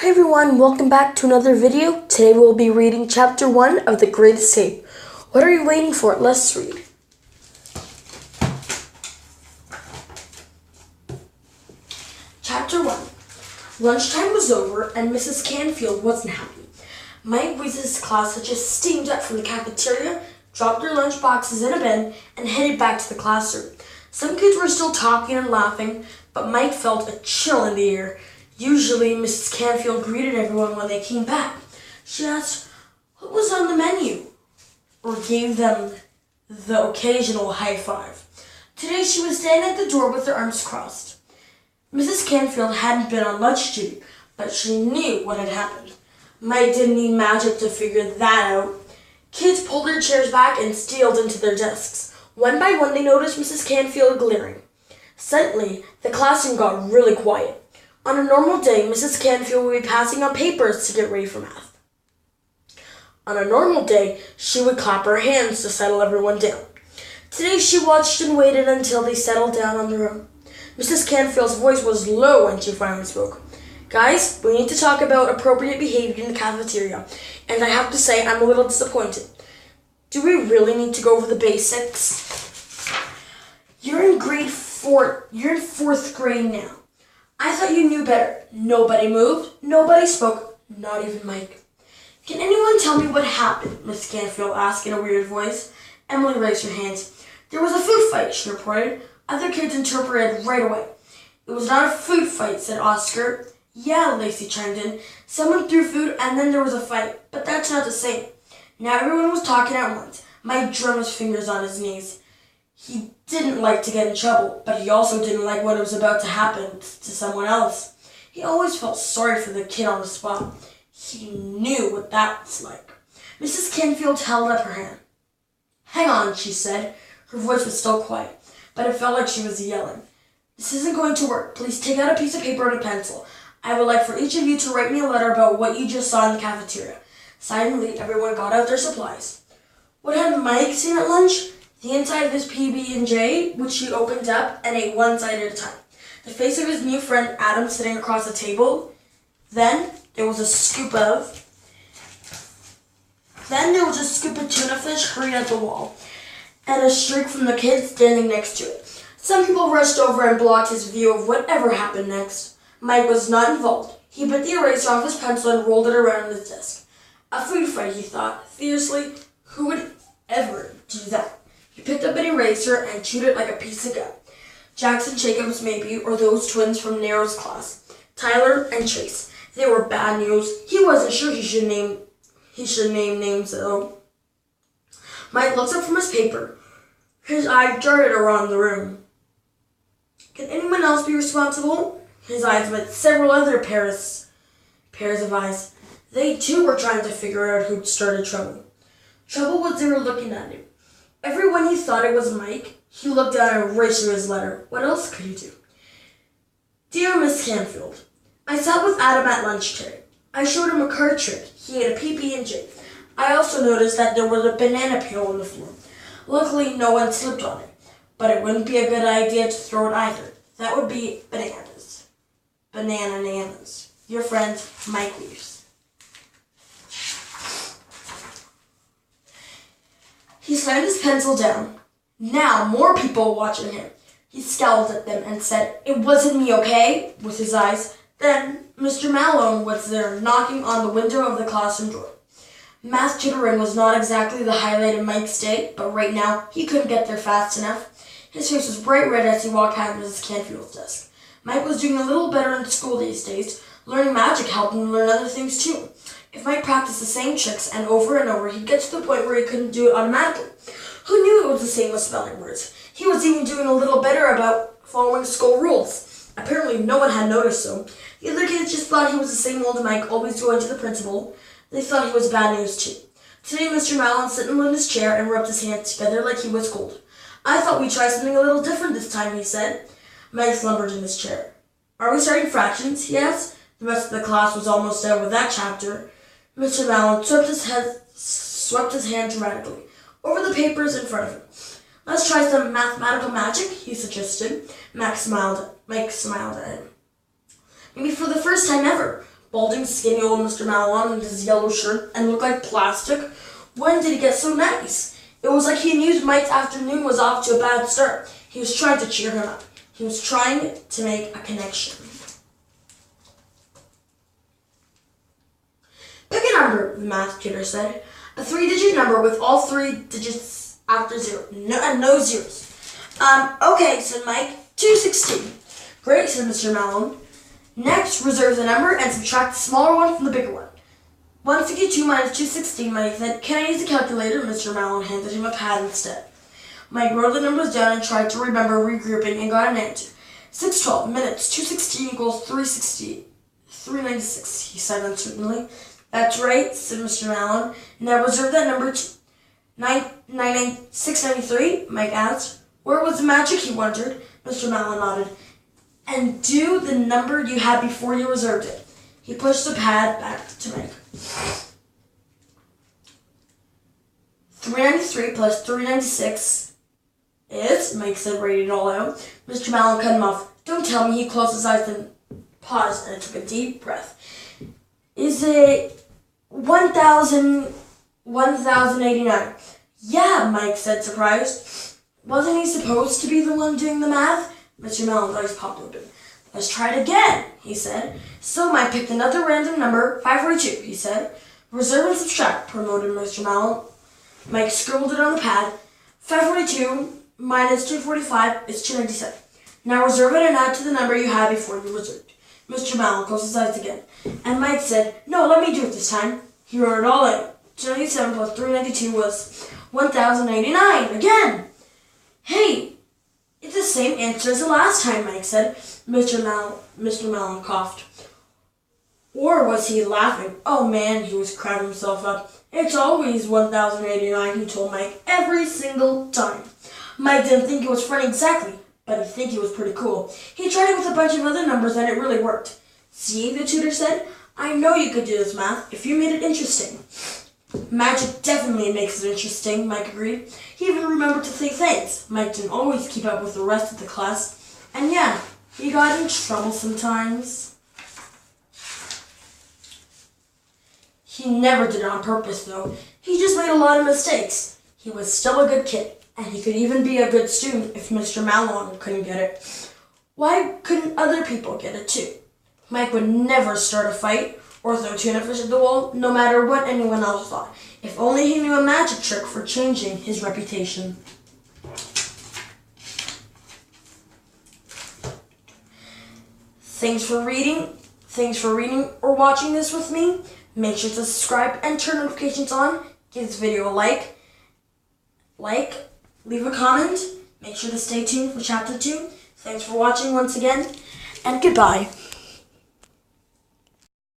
Hi everyone, welcome back to another video. Today we'll be reading chapter 1 of The Greatest Tape. What are you waiting for? Let's read. Chapter 1. Lunchtime was over and Mrs. Canfield wasn't happy. Mike Wease's class had just steamed up from the cafeteria, dropped their lunch boxes in a bin, and headed back to the classroom. Some kids were still talking and laughing, but Mike felt a chill in the air. Usually, Mrs. Canfield greeted everyone when they came back. She asked what was on the menu, or gave them the occasional high five. Today, she was standing at the door with her arms crossed. Mrs. Canfield hadn't been on lunch duty, but she knew what had happened. Mike didn't need magic to figure that out. Kids pulled their chairs back and stealed into their desks. One by one, they noticed Mrs. Canfield glaring. Suddenly, the classroom got really quiet. On a normal day, Mrs. Canfield would be passing out papers to get ready for math. On a normal day, she would clap her hands to settle everyone down. Today, she watched and waited until they settled down on their own. Mrs. Canfield's voice was low when she finally spoke. Guys, we need to talk about appropriate behavior in the cafeteria, and I have to say I'm a little disappointed. Do we really need to go over the basics? You're in fourth grade now. I thought you knew better. Nobody moved, nobody spoke, not even Mike. Can anyone tell me what happened? Miss Canfield asked in a weird voice. Emily raised her hands. There was a food fight, she reported. Other kids interpreted right away. It was not a food fight, said Oscar. Yeah, Lacey chimed in. Someone threw food and then there was a fight, but that's not the same. Now everyone was talking at once. Mike drummed his fingers on his knees. He didn't like to get in trouble, but he also didn't like what was about to happen to someone else. He always felt sorry for the kid on the spot. He knew what that was like. Mrs. Canfield held up her hand. Hang on, she said. Her voice was still quiet, but it felt like she was yelling. This isn't going to work. Please take out a piece of paper and a pencil. I would like for each of you to write me a letter about what you just saw in the cafeteria. Silently, everyone got out their supplies. What had Mike seen at lunch? The inside of his PB&J, which he opened up and ate one side at a time. The face of his new friend Adam sitting across the table. Then there was a scoop of tuna fish hurried up the wall, and a streak from the kid standing next to it. Some people rushed over and blocked his view of whatever happened next. Mike was not involved. He bit the eraser off his pencil and rolled it around on his desk. A food fight, he thought, fiercely. Who would ever do that? He picked up an eraser and chewed it like a piece of gum. Jackson Jacobs, maybe, or those twins from Nero's class. Tyler and Chase. They were bad news. He wasn't sure he should name names, though. Mike looked up from his paper. His eye darted around the room. Can anyone else be responsible? His eyes met several other pairs of eyes. They, too, were trying to figure out who'd started trouble. Trouble was they were looking at him. Everyone he thought it was Mike, he looked down and erased his letter. What else could he do? Dear Miss Canfield, I sat with Adam at lunch today. I showed him a card trick. He had a PB&J. I also noticed that there was a banana peel on the floor. Luckily, no one slipped on it, but it wouldn't be a good idea to throw it either. That would be bananas. Banananas. Your friend, Mike Weaves. He slammed his pencil down. Now more people were watching him. He scowled at them and said, It wasn't me, okay? With his eyes. Then Mr. Malone was there, knocking on the window of the classroom door. Math tutoring was not exactly the highlight of Mike's day, but right now he couldn't get there fast enough. His face was bright red as he walked past Mrs. Canfield's desk. Mike was doing a little better in school these days. Learning magic helped him learn other things too. If Mike practiced the same tricks and over, he'd get to the point where he couldn't do it automatically. Who knew it was the same with spelling words? He was even doing a little better about following school rules. Apparently no one had noticed so. The other kids just thought he was the same old Mike, always going to the principal. They thought he was bad news too. Today Mr. Malone sat in his chair and rubbed his hands together like he was cold. I thought we'd try something a little different this time, he said. Mike slumbered in his chair. Are we starting fractions? He asked. The rest of the class was almost done with that chapter. Mr. Malone swept his hand dramatically over the papers in front of him. Let's try some mathematical magic, he suggested. Mike smiled at him. Maybe for the first time ever. balding, skinny old Mr. Malone in his yellow shirt and looked like plastic. When did he get so nice? It was like he knew Mike's afternoon was off to a bad start. He was trying to cheer him up. He was trying to make a connection. Pick a number, the math tutor said. A 3-digit number with all 3 digits after 0. No zeros. Okay, said Mike. 216. Great, said Mr. Malone. Next, reserve the number and subtract the smaller one from the bigger one. 152 minus 216, Mike said. Can I use a calculator? Mr. Malone handed him a pad instead. Mike wrote the numbers down and tried to remember regrouping and got an answer. 612 minutes 216 equals 396, he said uncertainly. That's right, said Mr. Malone. Now reserve that number to 693, Mike asked. Where was the magic, he wondered. Mr. Malone nodded. And do the number you had before you reserved it. He pushed the pad back to Mike. 393 plus 396 is, Mike said, writing it all out. Mr. Malone cut him off. Don't tell me. He closed his eyes and paused and took a deep breath. Is it 1089? Yeah, Mike said, surprised. Wasn't he supposed to be the one doing the math? Mr. Malone's eyes popped open. Let's try it again, he said. So Mike picked another random number, 542, he said. Reserve and subtract, promoted Mr. Malone. Mike scribbled it on the pad. 542 minus 245 is 297. Now reserve it and add to the number you had before you reserved. Mr. Malone closed his eyes again. And Mike said, no, let me do it this time. He wrote it all out. 297 plus 392 was 1089. Again! Hey, it's the same answer as the last time, Mike said. Mr. Malone coughed. Or was he laughing? Oh man, he was crowding himself up. It's always 1089, he told Mike, every single time. Mike didn't think it was funny exactly, but he think it was pretty cool. He tried it with a bunch of other numbers and it really worked. See, the tutor said, I know you could do this math if you made it interesting. Magic definitely makes it interesting, Mike agreed. He even remembered to say thanks. Mike didn't always keep up with the rest of the class. And yeah, he got in trouble sometimes. He never did it on purpose, though. He just made a lot of mistakes. He was still a good kid, and he could even be a good student if Mr. Malone couldn't get it. Why couldn't other people get it too? Mike would never start a fight or throw tuna fish at the wall, no matter what anyone else thought. If only he knew a magic trick for changing his reputation. Thanks for reading or watching this with me. Make sure to subscribe and turn notifications on. Give this video a like, leave a comment. Make sure to stay tuned for chapter 2. Thanks for watching once again, and goodbye.